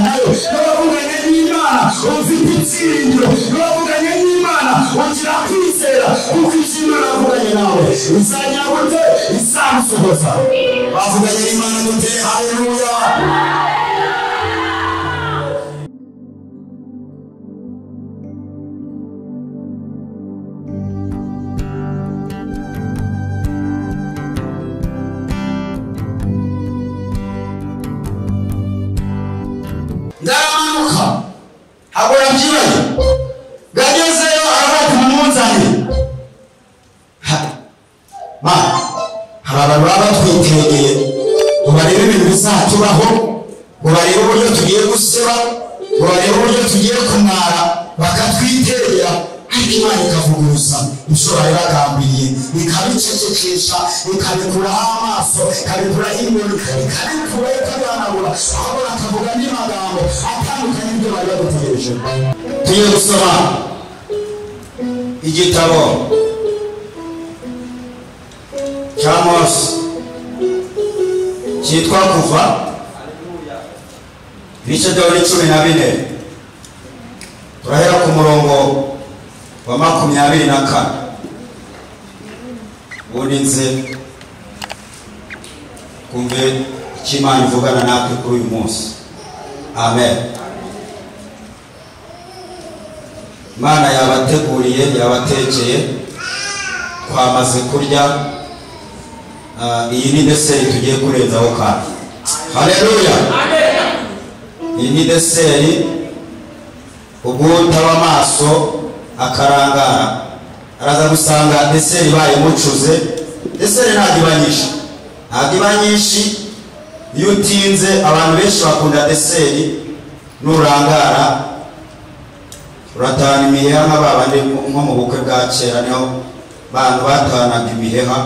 nayo n'abavuganye n'Imana ufite ibyiringiro n'abavuganye n'Imana ugira kwizera kuko Imana avuganye nawe izajya gute izamusohoza bavuganye n'Imana gute haleluya ndamanuka agora byibaye gagezeyo arabati mumunzani abantu baba twitegeye ubarebe ibintu bizatubaho ubarebe uburyo tugiye guseba ubarebe uburyo tugiye kumara bakatwiterera ariko Imana ikavuguruza ishobora iragambiriye ikabicecekesha ikabikuraho amaso ikabikuraho inkoni ikabikuraho ikabihanagura aho bakavuga n'amagambo atandukanye n'ibyo bari badutegereje tugiye gusoma igitabo cya Mose cyitwa Kuva ibice byaho ni 14 turahera ku murongo wa 24 urinze kumve Imana ivugana natwe kuri uyu munsi amen Imana yabateguriye yabatekeye twamaze kurya iyi ni deseri tugiye kurenzaho kandi haleluya iyi ni deseri ubutaba amaso akarangara araza gusanga deseri baye mucuze deseri ntabwo iba nyinshi iyo utinze abantu benshi bakunda deseri nurangara uratahana imiheha nk'ababandi nko mu bukwe bwa kera niho bantu batahanaga imiheha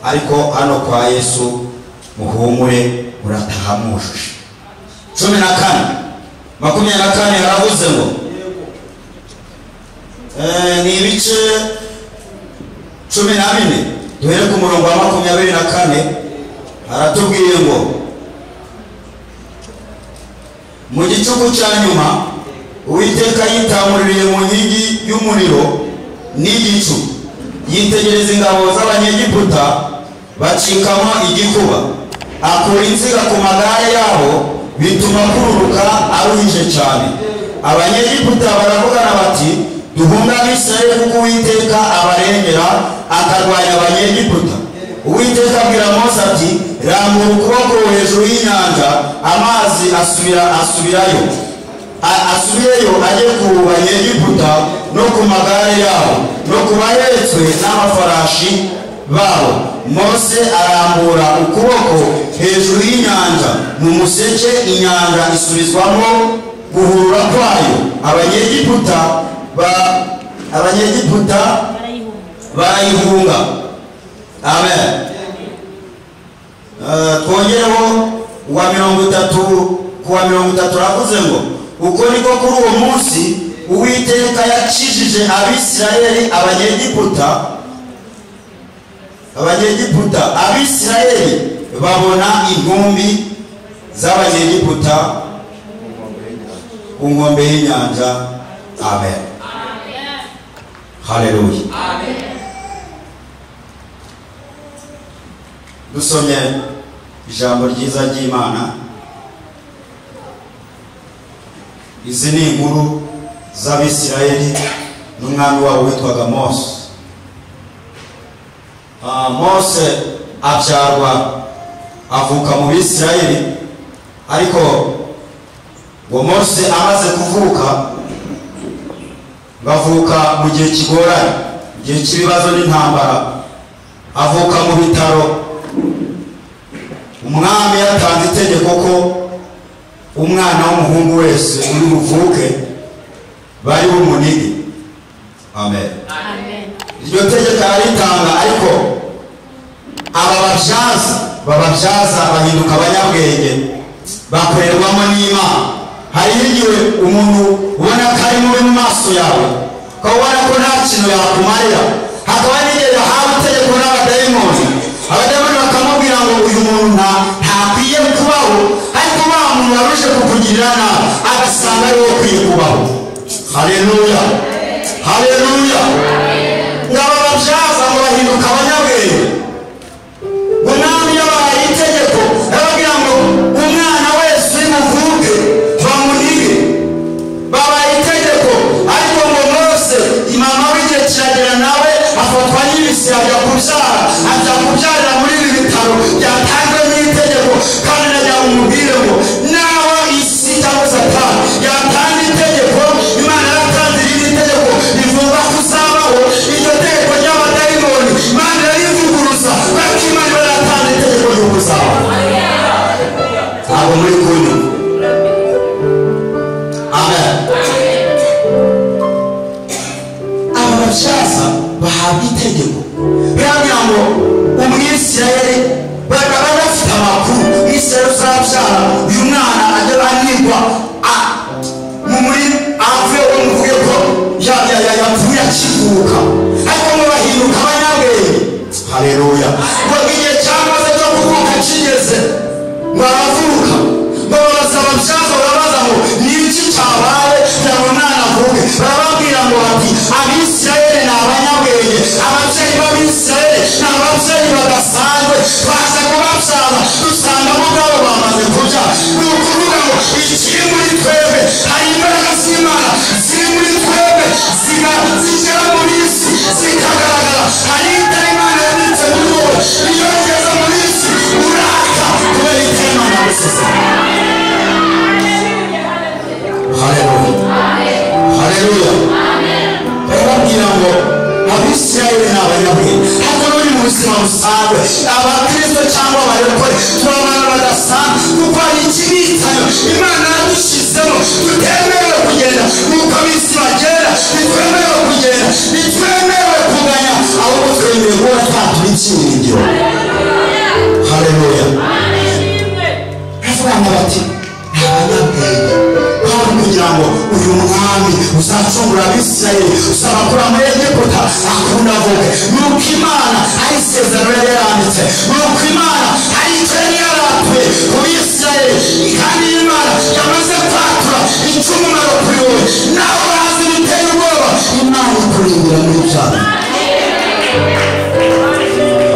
ariko hano kwa Yesu muhumure urataha mujuje 24 haravuze ngo ni ibice 14 duhere ku murongo wa 24 haratubwiye ngo mu gicuku cya nyuma Uwiteka yitamuririye mu nkingi y'umuriro n'igicu yitegereza ingabo z'Abanyegiputa bacikamo igikuba akura inziga ku magare yabo bituma kururuka aruhije cyane Abanyegiputa baravugana bati duhunga Abisirayeli kuko Uwiteka abarengera akarwanya Abanyegiputa Uwiteka abwira Mose ati rambura ukuboko hejuru y'inyanja amazi asubireyo ajye ku Banyegiputa no ku magare yabo no ku bahetswe n'amafarashi babo Mose arambura ukuboko hejuru y'inyanja mu museke inyanja isubizwamo guhurura kwayo Abanyegiputa barayihunga amen twongereho uwa 30 ravuze ngo uko niko kuri uwo munsi Uwiteka yakijije Abisirayeli Abanyegiputa Abisirayeli babona intumbi z'Abanyegiputa ku nkombe y'inyanja amen haleluya amen dusomye ijambo ryiza ry'Imana izi ni inkuru z'Abisirayeli n'umwami wabo witwaga Mose Mose abyarwa avuka mu Bisirayeli ariko ngo Mose amaze kuvuka bavuka mu gihe kigoranye igihe cy'ibibazo n'intambara avuka mu bitaro umwami yatanze itegeko ko umwana w'umuhungu wese uri buvuke bari bumunige amen iryo tegeko aritanga ariko bababyaza bahinduka abanyabwenge bakorerwamo n'Imana hari igihe umuntu ubona ko ari mubi mu maso yawe ukabona ko nta kintu yakumarira hakaba n'igihe yahawe itegeko n'abadayimoni bakamubwira ngo uyu muntu ntakwiye kubaho ariko umuntu waruje kukugirira nabi agasanga ari wowe ukwiye kubaho. Haleluya, haleluya. Ngaba babyaza ngo bahinduka abanyabwenge. Umwami yabahaye itegeko arababwira ngo umwana wese uri buvuke bamunige. Babaye itegeko ariko ngo Mose imama w'igihe kiragera nawe afatwa n'ibisi ajya kubyara, ajya kubyarira muri ibi bitaro byatanzwe n'itegeko. Kandi najya umubwire ngo naho isi cyangwa Satani yatanga itegeko, Imana yaratanze irindi tegeko rivuga ko uzabaho. Iryo tegeko ry'abadayimoni Imana irivuguruza kuko Imana yaratanze itegeko ry'uko uzabaho. Ntabwo muri kumwe. Amen. Aba babyaza bahabwa itegeko biragira ngo umwisirayeli bakaba bafite amakuru Isirayeli uzabyara uyu mwana ajya banigwa muri avuye umuvuge ko yapfuye akivuka, ariko ngo bahinduka abanyabwenge. Haleluya. Ngo igihe cyamaze cyo kuvuka kigeze ngo aravuka, ngo babaza ababyaza barabaza ngo ni iki cyabaye kugira ngo umwana avuke. Barababwira ngo bati Abisirayeli ni abanyabwenge, ababyeyi b'Abisirayeli ni ababyeyi badasanzwe, baza kubabyaza dusanga bo ubwabo bamaze kubyara. Ni ukuvuga ngo ikiri muri twebwe, hari imbaraga z'Imana ziri muri twebwe zigera muri isi zikagaragara. Hari itara Imana yabitse muri wowe, iyo ugeze muri isi uraka kubera itara Imana yagusize. Haleluya, haleluya. Barababwira ngo Abisirayeli ni abanyabwenge. Ariko n'uri mu buzima busanzwe abakristo cyangwa abarokore turabana badasanzwe, kuko hari ikibitayo Imana yadushyizemo tutemerewe kugenda nuko ab'isi bagenda, ntitwemerewe kugenda, ntitwemerewe kuganya, ahubwo twemerewe kuba twatuba icyiringiro. Haleluya. Baravuga ngo bati ni abanyabwenge kandi kugira ngo uyu mwami uzacungura Abisirayeli uzabakura muri Egiputa akunda avuge. Nuko Imana ari isezerano yari yaranditse, nuko Imana ari icyo yari yaratuye ku Bisirayeli, kandi Imana yamaze kwatura icyumumaro kuri wowe. Nawe urazi biteye ubwoba, Imana ikurindira muri byabo.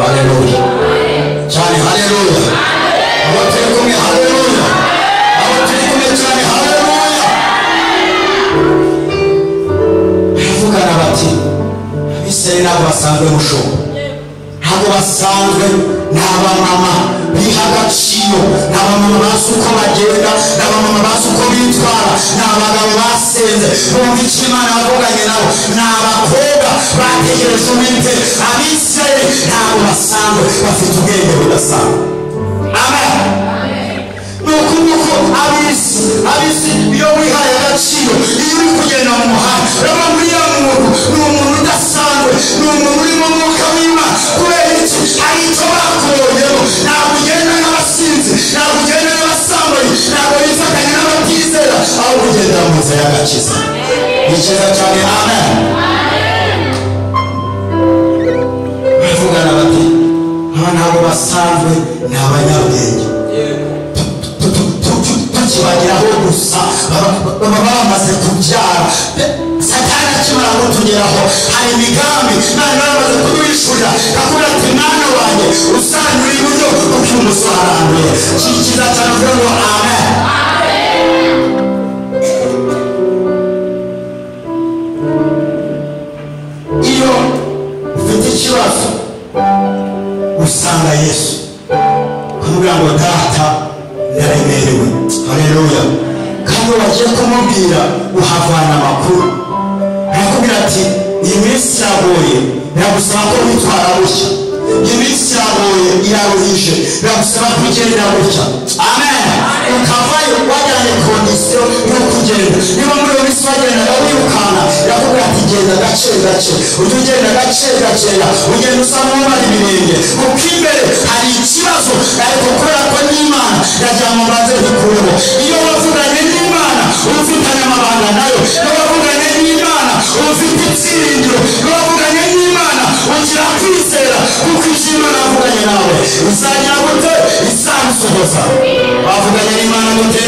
Haleluya cyane, haleluya. Abo turi kumwe, haleluya. Abo turi kumwe cyane, haleluya. Baravugana bati Abisirayeli ntabwo basanzwe mushobo, ntabwo basanzwe. Ni abamama biha agaciro, ni abamama bazi uko bagenda, ni abamama bazi uko bitwara, ni abagabo basenze bumva icyo Imana yavuganye nabo, ni abakobwa bategereje umwete. Abisirayeli ntabwo basanzwe, bafite ubwenge budasanzwe. Amen. Nuko abisi iyo wihaye agaciro, iyo uri kugenda mu muhanda urabona uriya muntu ni umuntu udasanzwe, ni umuntu urimo umwuka w'Imana. Kubera iki? Hari icyo bakubonyemo. Ntabwo ugenda n'abasinzi, ntabwo ugenda n'abasambanyi, ntabwo wifatanya n'abatizera, ahubwo ugendera mu nzira y'agakiza. Ni cyiza cyane. Amen. Baravugana bati aba ntabwo basanzwe, ni abanyabwenge. Tukibageraho gusa baba bamaze kubyara. Satani akimara kutugeraho hari imigambi Imana yamaze kudwishurira, akubwira ati mwana wanjye usanyura iburyo uko umusore aranduye. Kiza cyane kugira ngo amen. Iyo ufite ikibazo usanga Yesu kumubwira ngo data ndaremerewe. Haleluya. Kandi wagiye kumubwira uhavana amakuru, arakubwira ati iyi minsi iragoye, biragusaba ko witwara gutya. Iyi minsi iragoye, iraruhije, biragusaba kugenda gutya. Amen. Ukavayo wajyanye kondisiyo yo kugenda. Niba muri iyo minsi wagendaga wirukana, irakubwira ati genda gake gake, ujye ugenda gake gakeya, ugenda usa n'umara ibirenge, kuko imbere hari ikibazo. Ariko kubera ko n'Imana yagira ngo mbanze bikureho. Iyo wavuganye n'Imana ufitanye amabanga nayo, iyo wavuganye n'Imana ufite ibyiringiro, iyo wavuganye n'Imana ugira kwizera, kuko icyo Imana yavuganye nawe uzagira gute? Izagusohoza. Wavuganye n'Imana gute?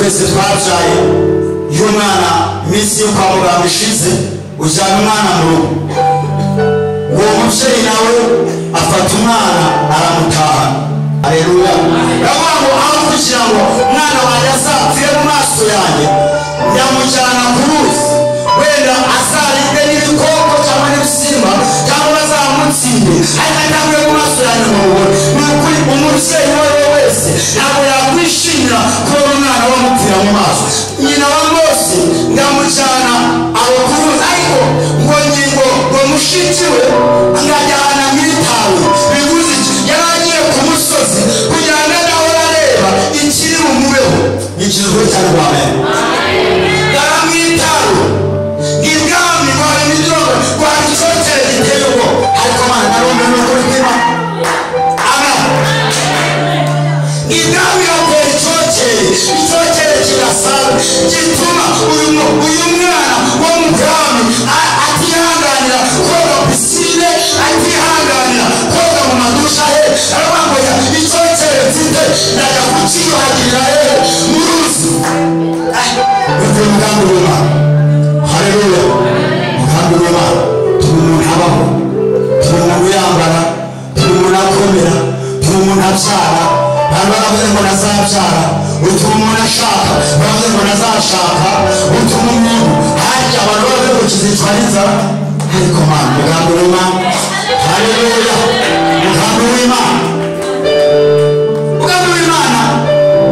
twese twabyaye iyo umwana iminsi yo kwa muganga ishize ujyana umwana mu rugo uwo mubyeyi nawe afata umwana aramutahana. Haleluya. Ndavuga ngo aho kugira ngo umwana wanjye azapfire mu maso yanjye ndamujyana ku ruzi wenda azaribwe n'ibikoko cyangwa n'ibisimba cyangwa bazamutsinde ariko ntabwo mu maso yanjye mubona. Ni ukuri umubyeyi uwo ari we wese ntabwo yakwishimira kubona umwana wamupfira mu maso. Nyina wa Mose ndamujyana aho ku ruzi ariko ngo mushiki we ngajyana mwitawe biguze iki yaragiye ku musozi kugira ngo adahora areba ikiri bumubeho ikizwe cyane rwa mbere yaramwitawe ibwami rwari imidogo rwari icyotero giteye ubwo ariko mana narumve n'ukuri kw'Imana. Amen. Ibwami yatera icyotero kirasaga gituma uyu mwana wo mu bwami atihanganira koga pisine atihanganira koga mu madusha he arabangoya icyotero mfite najya kukiyuhagirira he mu ruzi. Uvuye umugambi w'Imana. Haleluya. Umugambi w'Imana turi umuntu abaho, turi umuntu yambara, turi umuntu akomera, turi umuntu abyara. Abantu baravuze ngo nazabyara, utuma umuntu ashaka, baravuze ngo nazashaka, utuma umuntu harya abantu bavuze ngo kizicwa n'inzara. Ariko Mana umugambi w'Imana. Haleluya. Umugambi w'Imana. Umugambi w'Imana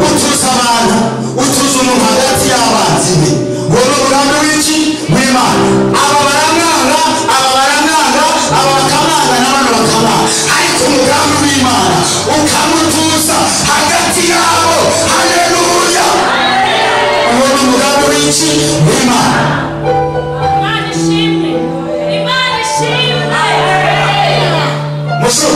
utuza abantu, utuza umuntu hagati y'abanzi be. Uwo ni umugambi w'iki? W'Imana. Aba baramwanga, aba bakamwanga n'abandi bakamwanga. Ariko umugambi w'Imana ukamutuza hagati yabo. Haleluya. Uwo ni umugambi w'iki? W'Imana. Imana ishimwe. Imana ishimwe. Musho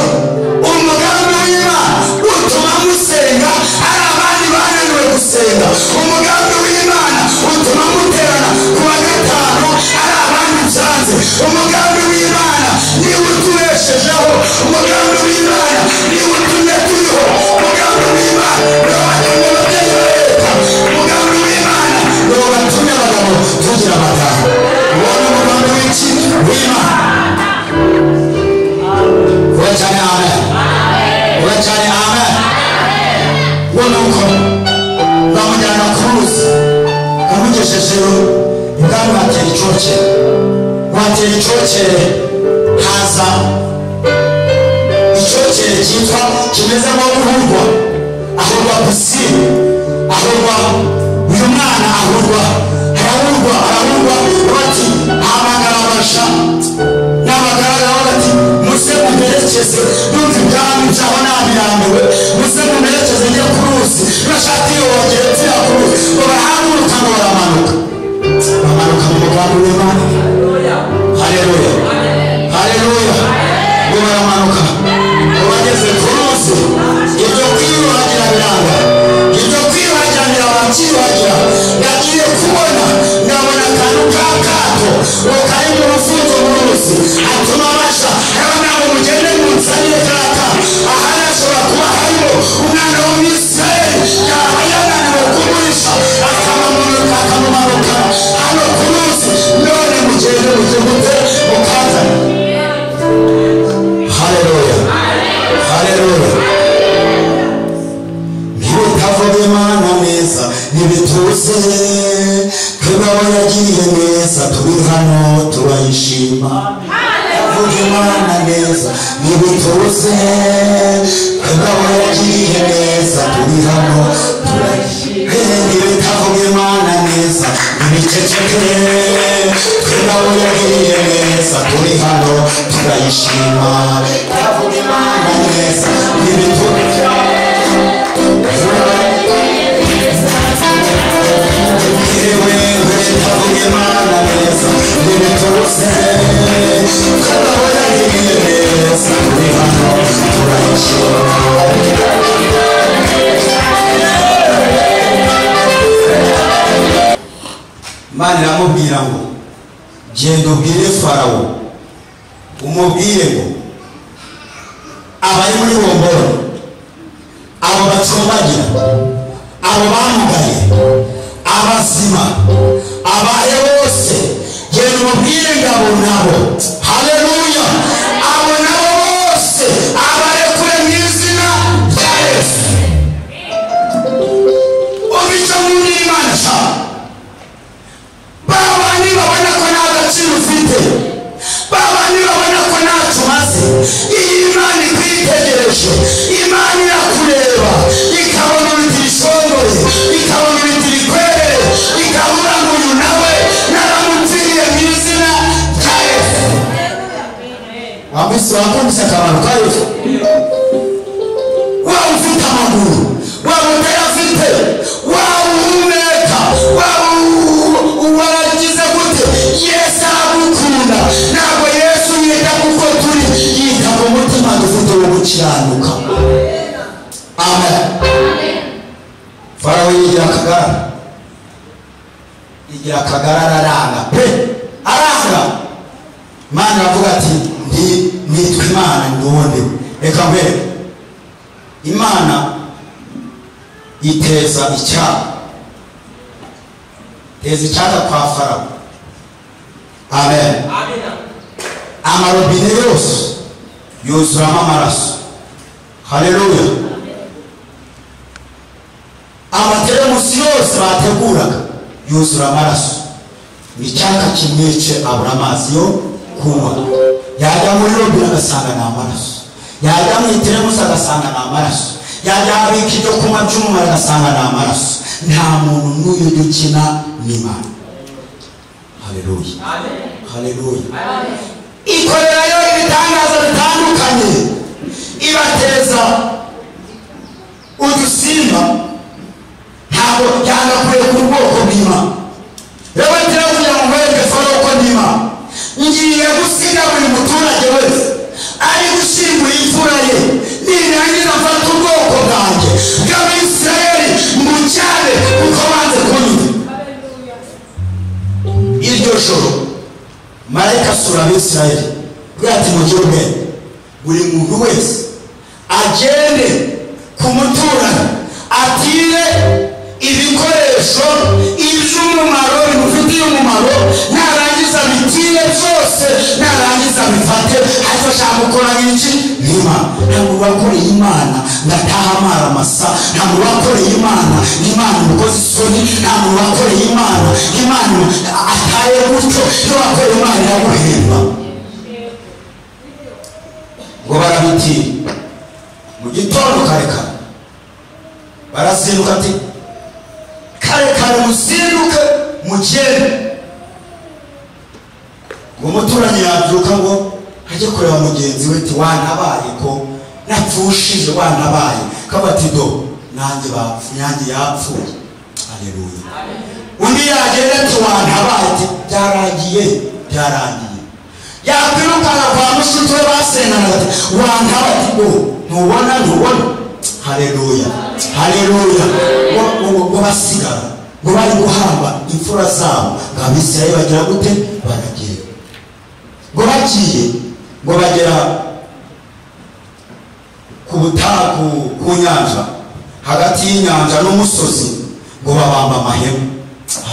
umugambi w'Imana utuma musenga hari abandi bananiwe gusenga. Umugambi w'Imana utuma muterana ku wa gatanu hari abandi byanze. Umugambi w'Imana niwe utubeshejeho. Umugambi w'Imana niwe utumye turiho. Umugambi w'Imana niwe watumye ababyeyi bareka. Umugambi w'Imana niwe watumye abagabo tugira amataha. Uwo ni umugambi w'iki? W'Imana. Uwe cyane amen. Uwe cyane amen. Uwo ni uko bamujyana ku ruzi amugejejeyo ibwami batera icokere. Batera icokere haza icokere cyitwa kimeze nko guhurwa. Ahurwa pisine, ahurwa uyu mwana ahurwa bati hamagara abasha n'abagaragara bati muse mumerekeze numva ibwami byaho nabirambiwe muse mumerekeze njye ku ruzi bashaka iyo wongere turiya ku ruzi ngo bahaguruka ngo bamanuka mu mugambi w'Imana. Haleluya. Haleluya. Ngo baramanuka ngo bageze ku ruzi ibyo kwiyuhagira biranga, ibyo kwiyuhagira bakiyuhagira. Nagiye kubona ndabona akantu k'akato ngo kari mu rufunzo mu ruzi atuma basha abana ngo mugende munsanire kaka. Aha hashobora kuba harimo umwana wo mu Isirayeli yaba yananiwe kumurisha akamumanuka hano ku ruzi none mugende mute mukazana. Haleluya. Haleluya. Ntibitavuga Imana neza ntibituze twebwe yagiye neza turi hano turayishima. Tavuga Imana neza ntibituze twebwe yagiye neza turi hano turayishima. Ntibitavuga Imana neza ntibiceceke twebwe yagiye neza turi hano turayishima. Tavuga Imana neza ntibituze Imana iramubwira ngo genda ubwire Farawo umubwire ngo abari muri Womboro abo bacumbagira abo bamugaye abazima abaye bose genda umubwire ngabo nabo. Haleluya. Abo nabo bose abarekure mu izina rya Yesu. Ubica muri Imana sha baba ni babona ko nta gaciro ufite, baba ni babona ko ntacyo umaze. Iyi Imana ikwitegereje, Imana irakureba ikabona ibiti bishongoye, ikabona ibiti bikwere, ikabura ngo uyu nawe naramupfiriye mu izina rya Yesu. Wambise wakumvise akamaro ka Yesu. Waba ufite amaguru, waba utayafite, waba uhumeka, waba waragize gute, Yesu aragukunda. Ntabwo Yesu yita kuko turi, yita ku mutima dufite wo gukiranuka. Amen. Farawo yigira akagara, yigira akagara araranga pe, aranga. Imana aravuga ati nitwa Imana ndonde. Reka mbere Imana iteza icyaha, teza icyaha kwa Farawo. Amen. Amarobine yose yuzuramo amaraso. Haleluya. Amateremusi yose bateguraga yuzura amaraso. Icyaka kimwice abura amazi yo kunywa. Yajya muri robine agasanga ni amaraso, yajya mu iteremusi agasanga ni amaraso, yajya abika ibyo kunywa by'umumaro agasanga ni amaraso. Nta muntu n'uyu dukina n'Imana. Haleluya. Haleluya. Ikorerayo ibitangaza bitandukanye, ibateza udusimba. Ntabwo byanga kureka ubwoko bw'Imana. Rero turavuga ngo mwebwe Farawo ko n'Imana ngiye gusiga buri muturage wese ari gushingura imfura ye, nirangiza mfata ubwoko bwanjye bw'Abisirayeli mucyane kuko banze kunyumva. Iryo joro marayika asura Abisirayeli bwati mu gihugu, buri muntu wese agende ku muturanyi atire ibikoresho iby'umumaro bimufitiye umumaro, narangiza bitire byose, narangiza bifate. Ariko ashaka gukora iki? N'Imana. Ntabwo wakoreye Imana ngataha amara amasa, ntabwo wakoreye Imana Imana umukozi isoni, ntabwo wakoreye Imana Imana ataye gutyo. Iyo wakoreye Imana iraguhemba. Ngo barabitira mu gitondo kare kare, barazinduka ati kare kare muzinduke mugende. Ngo umuturanyi yabyuka ngo ajye kureba mugenzi we ati wantabaye ko napfushije, wantabaye. Kabati do nanjye bapfunyange yapfuye. Haleluya. Undi yagenda ati wantabaye, ati byarangiye byarangiye. Yakwirukana kwa mushiki we basengana ati wantabaye, ati ntubona ntubona. Haleluya. Haleluya. Ngo basigara, ngo bari guhamba imfura zabo, ngo Abisirayeli bagira gute? Baragiye. Ngo bagiye, ngo bagera ku butaku, ku nyanja, hagati y'inyanja n'umusozi, ngo babamba amahema.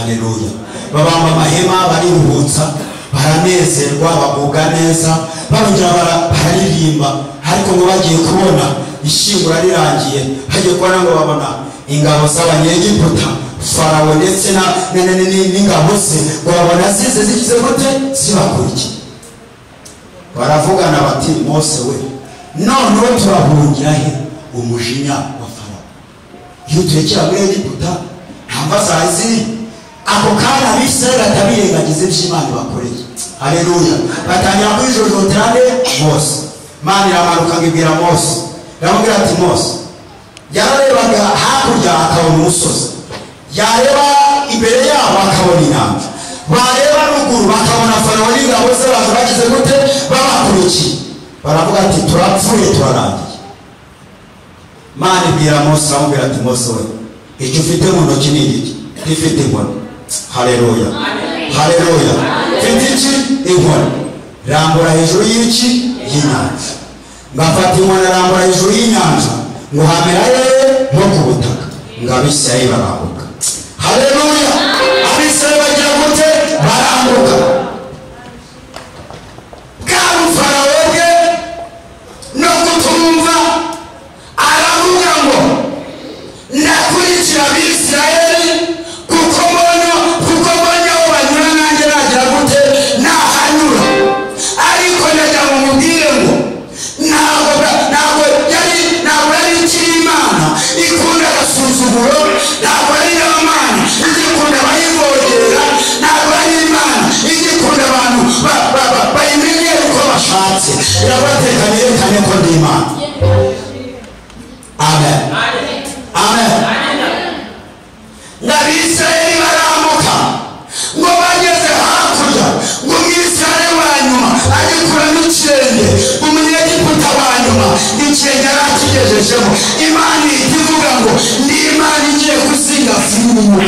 Haleluya. Babamba amahema, bariruhutsa, baranezerwa, bagubwa neza, barongera bararirimba. Ariko ngo bagiye kubona ishingura rirangiye, hagiye kubona ngo babona ingabo z'Abanyegiputa, Farawo ndetse n'ingabo ze, ngo babona zize zigize gute? Zibakurikiye. Baravugana bati Mose we, noneho turahungira he umujinya wa Farawo? Iyo turekera muri Egiputa ntamva zaziri. Ako kana Abisirayeli batabirengagize iby'Imana bakoreye. Haleluya. Batangira kwijojotera Mose. Imana iramanuka ngo ibwira Mose, iramubwira ati Mose, yararebaga hakurya akabona umusozi, yareba imbere yabo akabona inyanja, bareba ruguru bakabona Farawo n'ingabo ze bagize gute? Babakurikiye. Baravuga ati turapfuye turarangiye. Imana ibwira Mose, aramubwira ati Mose we, icyo ufite mu ntoki ni iki? Ifite inkoni. Haleluya. Haleluya. Ifite iki? Inkoni. Rambura hejuru y'iki? Y'inyanja. Ngafata inkoni arambura hejuru y'inyanja, ngo hamera nko ku butaka, ngo Abisirayeli barambuka. Haleluya. arambuka bw'abufarawo bwe no kutumva aravuga ngo ndakurikira abisirayeli kuko mbonye aho banyura nanjye nagira gute nahanyura ariko najya mu mubwire ngo ntabwo yari ikiri imana ikunda agasuzuguro ntabwo ari imana igikunda abayivogera ntabwo ari imana igikunda abantu bayimenyera uko bashatse irabateka yerekane ko ndi imana. Amen. Amen. n'abisirayeli barambuka ngo bageze hakurya ngo umwisirayeli wa nyuma agikuramo ikirenge umunyegiputa wa nyuma ikirenge arakigejejemo imana ihita ivuga ngo ndi imana igiye gusigasira inyuma